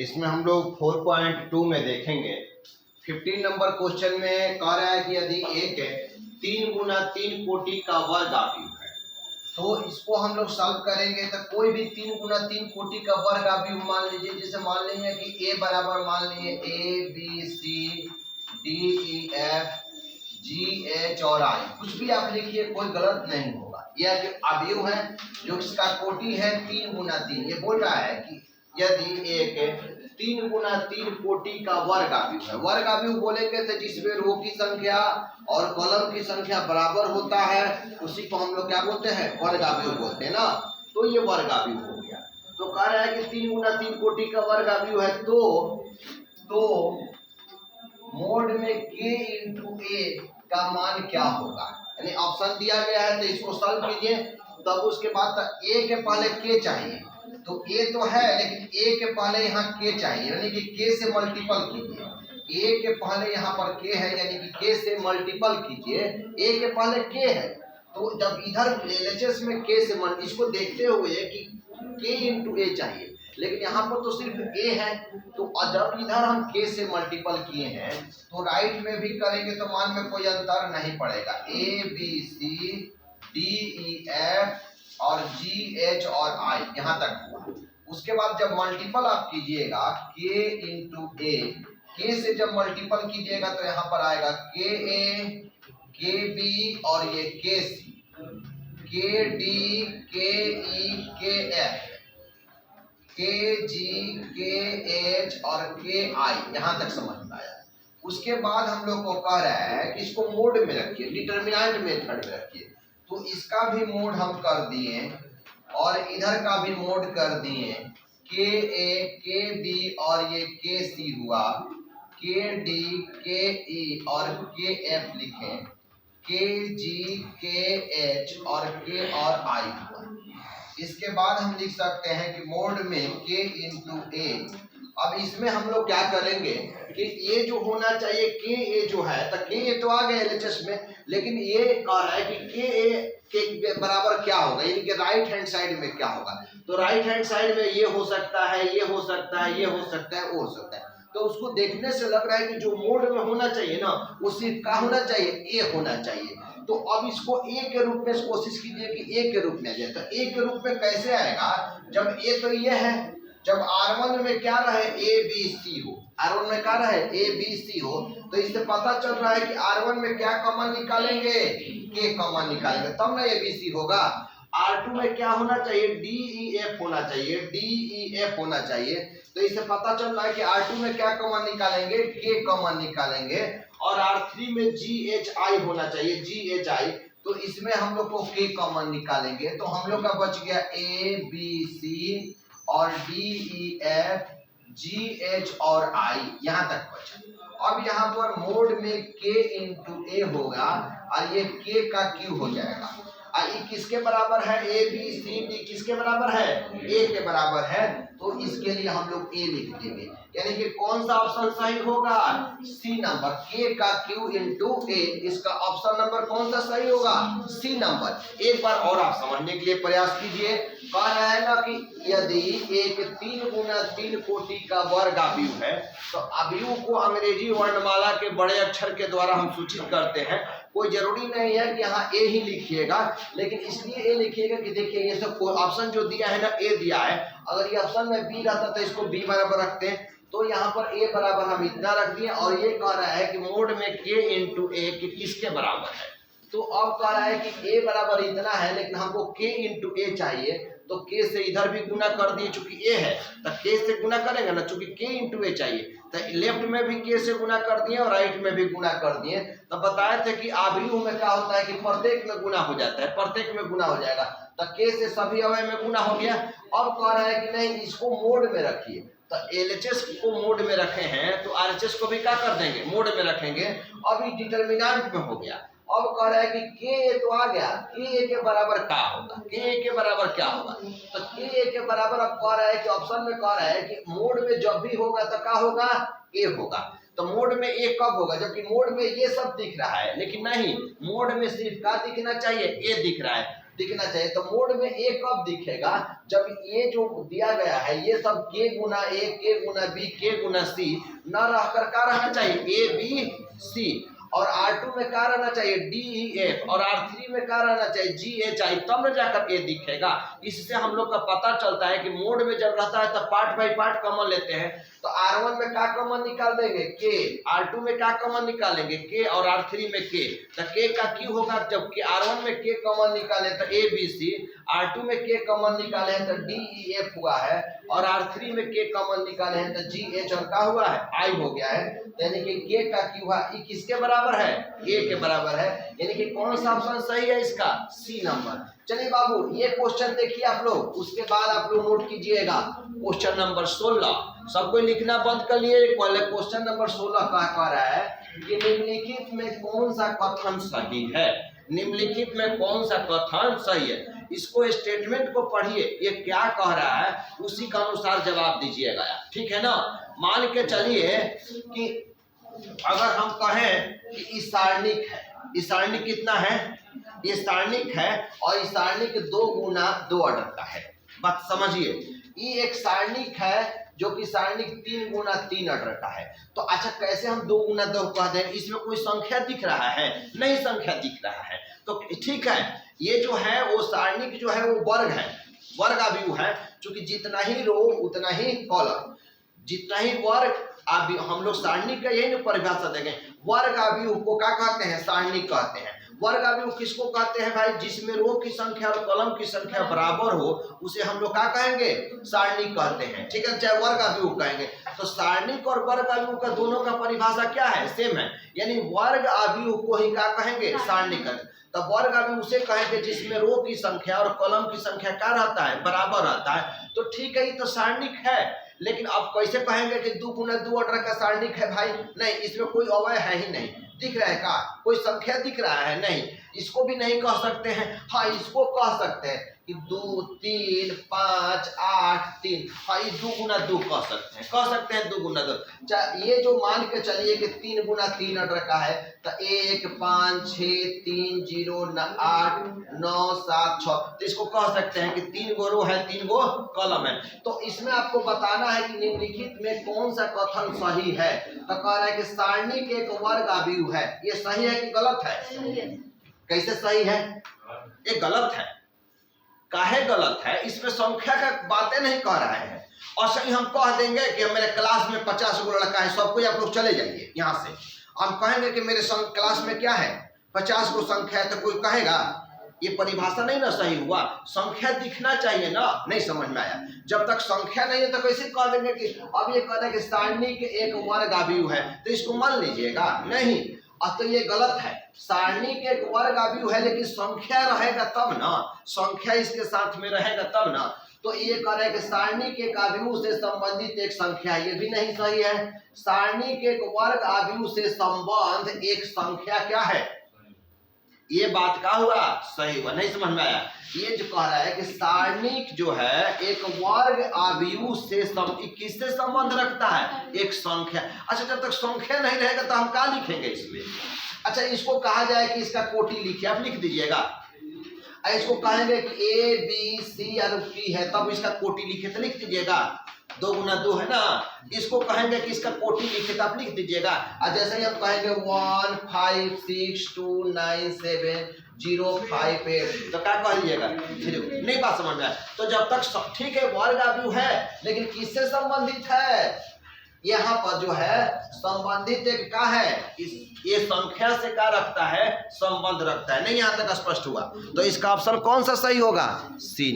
इसमें हम लोग 4.2 में देखेंगे। 15 नंबर क्वेश्चन में कह रहा है कि यदि एक 3 गुना 3 कोटि का वर्ग आव्यूह है तो इसको हम लोग सॉल्व करेंगे। तो कोई भी 3 गुना 3 कोटि का वर्ग आव्यूह मान लीजिए, जैसे मान लीजिए कि ए बराबर मान लीजिए ABCDEF GH और I, कुछ भी आप लिखिए, कोई गलत नहीं होगा। यह जो आव्यूह है जो इसका कोटि है 3 गुना 3, ये बोल रहा है कि यदि एक 3 गुना 3 कोटि का वर्ग आव्यूह है। वर्ग आव्यूह बोलेंगे तो जिसमें रो की संख्या और कॉलम की संख्या बराबर होता है उसी को हम लोग क्या बोलते हैं, वर्ग आव्यूह बोलते हैं ना। तो ये वर्ग आव्यूह हो गया। तो कह रहा है कि 3 गुना 3 कोटि का वर्ग आव्यूह है तो मोड में k इंटू ए का मान क्या होगा। यानी ऑप्शन दिया गया है तो इसको सॉल्व कीजिए। तब उसके बाद a के पहले k चाहिए, तो a तो है लेकिन a के पहले यहाँ k चाहिए, यानी कि k से मल्टीपल कीजिए। a के पहले यहाँ पर k है, यानी कि k से मल्टीपल कीजिए। a के पहले k है, तो जब इधर LHS में k से इसको देखते हुए कि k इंटू ए चाहिए, लेकिन यहाँ पर तो सिर्फ a है। तो जब इधर हम k से मल्टीपल किए हैं तो राइट में भी करेंगे तो मान में कोई अंतर नहीं पड़ेगा। ABCDEF और GH और I यहाँ तक हुआ। उसके बाद जब मल्टीपल आप कीजिएगा k इंटू ए, k से जब मल्टीपल कीजिएगा तो यहाँ पर आएगा KA KB और ये KC KD KE KF KG KH और KI, यहाँ तक समझ में आया। उसके बाद हम लोग को कह रहा है कि इसको मोड में रखिए, डिटरमिनेंट मेथड में रखिए। तो इसका भी मोड हम कर दिए और इधर का भी मोड कर दिए। KA KB और ये KC हुआ, KD KE और KF लिखे, KG KH और K और I हुआ। इसके बाद हम लिख सकते हैं कि मोड में k इंटू ए। अब इसमें हम लोग क्या करेंगे कि ये जो होना चाहिए k a जो है, तो k a तो आ गया LHS में, लेकिन ये कह रहा है कि k a के बराबर क्या होगा, यानी कि राइट हैंड साइड में क्या होगा। तो राइट हैंड साइड में ये हो सकता है, ये हो सकता है, ये हो सकता है, वो हो सकता है। तो उसको देखने से लग रहा है कि जो मोड में होना चाहिए ना वो सिर्फ क्या होना चाहिए, ए होना चाहिए। तो अब इसको ए के रूप में कोशिश कीजिए कि ए के रूप में आ जाए। तो ए के रूप में कैसे आएगा, जब ए तो ये है, जब R1 में क्या रहे ABC हो, R1 में क्या रहे ABC हो, तो इससे पता चल रहा है कि R1 में क्या कॉमन निकालेंगे, K कॉमन निकालेंगे, तब ना ABC होगा। R2 में क्या होना चाहिए, DEF होना चाहिए, DEF होना चाहिए। तो इससे पता चल रहा है कि R2 में क्या कॉमन निकालेंगे, K कॉमन निकालेंगे। और R3 में GHI होना चाहिए, GHI। तो इसमें हम लोग को K कॉमन निकालेंगे, तो हम लोग का बच गया ABC और DEF GH और I, यहाँ तक बचा। अब यहाँ पर मोड में K इंटू ए होगा और ये K का Q हो जाएगा। ये किसके बराबर है, ABCD किसके बराबर है, A के बराबर है। तो इसके लिए हम लोग A लिख देंगे, यानी कि कौन सा ऑप्शन सही होगा, C नंबर, K का Q इंटू A। इसका ऑप्शन नंबर कौन सा सही होगा, C नंबर। एक बार और आप समझने के लिए प्रयास कीजिए। कह रहा है ना कि यदि एक 3 गुना 3 कोटि का वर्ग आव्यूह है तो आव्यूह को अंग्रेजी वर्णमाला के बड़े अक्षर के द्वारा हम सूचित करते हैं। कोई जरूरी नहीं है कि यहाँ ए ही लिखिएगा, लेकिन इसलिए ए लिखिएगा कि देखिए ये सब ऑप्शन जो दिया है ना ए दिया है, अगर ये ऑप्शन में बी रहता तो इसको बी बराबर रखते हैं। तो यहाँ पर ए बराबर हम इतना रख दिए और ये कह रहा है कि मोड में k इंटू ए किसके बराबर है। तो अब कह रहा है कि ए बराबर इतना है, लेकिन हमको k इंटू ए चाहिए, तो k से इधर भी गुना कर दिए, चूंकि a है तो k से गुना करेंगे ना, चूंकि k इंटू ए चाहिए तो लेफ्ट में भी k से गुना कर दिए और राइट में भी गुना कर दिए। तो बताए थे कि आव्यूह में क्या होता है कि प्रत्येक में गुना हो जाता है, प्रत्येक में गुना हो जाएगा। तो k से सभी अवयव में गुना हो गया। अब कह रहा है कि नहीं, इसको मोड में रखिए। तो LHS को मोड में रखे हैं तो RHS को भी क्या कर देंगे, मोड में रखेंगे। अभी डिटरमिनेंट में हो गया। अब कह रहा है कि K तो आ गया, K के बराबर क्या होगा, K के बराबर क्या होगा। तो K के बराबर अब कह रहा है कि ऑप्शन में कह रहा है कि मोड में जब भी होगा तो क्या होगा, A होगा। तो मोड में A कब होगा, जबकि मोड में ये सब दिख रहा है, लेकिन नहीं, मोड में सिर्फ क्या दिखना चाहिए, A दिख रहा है। दिखना चाहिए। तो मोड में ए कब दिखेगा, जब ये जो दिया गया है ये सब के गुना ए, के गुना बी, के गुना सी न रहकर क्या रहना चाहिए, ए बी सी, और R2 में क्या रहना चाहिए, D E F, और R3 में क्या रहना चाहिए, G H I, तब न जाकर ए दिखेगा। इससे हम लोग का पता चलता है कि मोड में जब रहता है तो पार्ट बाई पार्ट कॉमन लेते हैं। तो R1 में क्या कॉमन निकाल देंगे, K, R2 में क्या कॉमन निकालेंगे, K, और R3 में K। तो K का Q होगा, जब R1 में K कॉमन निकाले तो A B C, R2 में K कॉमन निकाले हैं तो D E F हुआ है, और R3 में K कॉमन निकाले हैं तो G H और क्या हुआ है, I हो गया है। यानी कि K का Q हुआ, ये किसके बराबर है, A के बराबर है। यानी कि कौन सा ऑप्शन सही है इसका, C नंबर। चलिए बाबू ये क्वेश्चन देखिए आप लोग, उसके बाद आप लोग नोट कीजिएगा क्वेश्चन नंबर 16। सबको लिखना बंद कर लिए। पहले क्वेश्चन नंबर 16 का कह रहा है कि निम्नलिखित में कौन सा कथन सही है, निम्नलिखित में कौन सा कथन सही है। इसको स्टेटमेंट को पढ़िए, ये क्या कह रहा है उसी के अनुसार जवाब दीजिएगा, ठीक है ना। मान के चलिए कि अगर हम कहें कि इस सारणिक है, इस सारणिक कितना है, ये सारणिक है और इस सारणिक 2 गुना 2 ऑर्डर का है। बात समझिए, ये एक सारणिक है जो कि सारणिक 3 गुना 3 ऑर्डर का है। तो अच्छा कैसे हम 2 गुना 2 कह दें, इसमें कोई संख्या दिख रहा है, नहीं संख्या दिख रहा है। तो ठीक है, ये जो है वो सारणिक जो है वो वर्ग है, वर्ग अवयव है, क्योंकि जितना ही रो उतना ही कॉलम, जितना ही वर्ग अभी हम लोग सारणिक का यही न परिभाषा देंगे। वर्ग अवयव को क्या कहते हैं, सारणिक कहते हैं। वर्ग अवयव किसको कहते हैं भाई, जिसमें रो की संख्या और कॉलम की संख्या बराबर हो उसे हम लोग क्या कहेंगे, सारणिक कहते हैं, ठीक है, चाहे वर्ग अवयव कहेंगे। तो सारणिक और वर्ग अवयव का दोनों का परिभाषा क्या है, सेम है, यानी वर्ग अवयव को ही क्या कहेंगे, सारणिक कहेंगे। तो वर्ग अवयव उसे कहेंगे जिसमें रो की संख्या और कॉलम की संख्या क्या रहता है, बराबर रहता है। तो ठीक है, ये तो सारणिक है, लेकिन अब कैसे कहेंगे कि 2 गुना 2 ऑर्डर का सारणिक है भाई, नहीं, इसमें कोई अवयव है ही नहीं, दिख रहा है का कोई संख्या दिख रहा है, नहीं, इसको भी नहीं कह सकते हैं। हाँ, इसको कह सकते हैं कि 2 3 5 8 3, हाँ ये 2 गुना 2 कह सकते हैं, 2 गुना 2। ये जो मान के चलिए कि 3 गुना 3 ऑर्डर का है, तो 1 5 6 3 0 8 9 7 6, तो इसको कह सकते हैं कि 3 गो रो है 3 गो कॉलम है। तो इसमें आपको बताना है कि निम्नलिखित में कौन सा कथन सही है। तो कह रहा है कि सारणिक एक वर्ग अवयव है, ये सही है कि गलत है, कैसे सही है, ये गलत है। काहे गलत है, इसमें संख्या का बातें नहीं कह रहा है। और सही हम कह देंगे कि मेरे क्लास में 50 गो लड़का है, सबको आप लोग चले जाइए यहाँ से। हम कहेंगे कि मेरे क्लास में क्या है, 50 गो संख्या है, तो कोई कहेगा, ये परिभाषा नहीं ना सही हुआ। संख्या दिखना चाहिए ना, नहीं समझ में आया। जब तक संख्या नहीं है तो कैसे कह देंगे कि अब ये कह रहे हैं कि सारणिक एक वर्ग अवयव है, तो इसको मान लीजिएगा, नहीं, तो ये गलत है। सारणिक एक वर्ग अवयव है, लेकिन संख्या रहेगा तब ना, संख्या इसके साथ में रहेगा तब ना। तो ये कह रहे हैं कि सारणिक एक अवयव से संबंधित एक संख्या, ये भी नहीं सही है। सारणिक एक वर्ग अवयव से संबंध एक संख्या क्या है, ये बात का हुआ सही हुआ, नहीं समझ में आया। ये जो कह रहा है कि सारणिक जो है एक वर्ग अवयव से किससे संबंध रखता है, एक संख्या। अच्छा, जब तक संख्या नहीं रहेगा तो हम क्या लिखेंगे इसमें। अच्छा, इसको कहा जाए कि इसका कोटि लिखिए, आप लिख दीजिएगा। इसको कहेंगे कि A B C और P है, तब इसका कोटि लिखे, तो लिख दीजिएगा। 2 गुना 2 है ना, इसको कहेंगे कि इसका कोटि लिखे, तो आप लिख दीजिएगा। और जैसे ही हम कहेंगे 1 5 6 2 9 7 0 5 8, तो क्या कह लीजिएगा, नहीं बात समझ में आया। तो जब तक ठीक है वर्ग अवयव है, लेकिन किससे संबंधित है, यहाँ पर जो है संबंधित एक क्या है, ये संख्या से क्या रखता है, संबंध रखता है। नहीं, यहाँ तक स्पष्ट हुआ। तो इसका ऑप्शन कौन सा सही होगा, सी।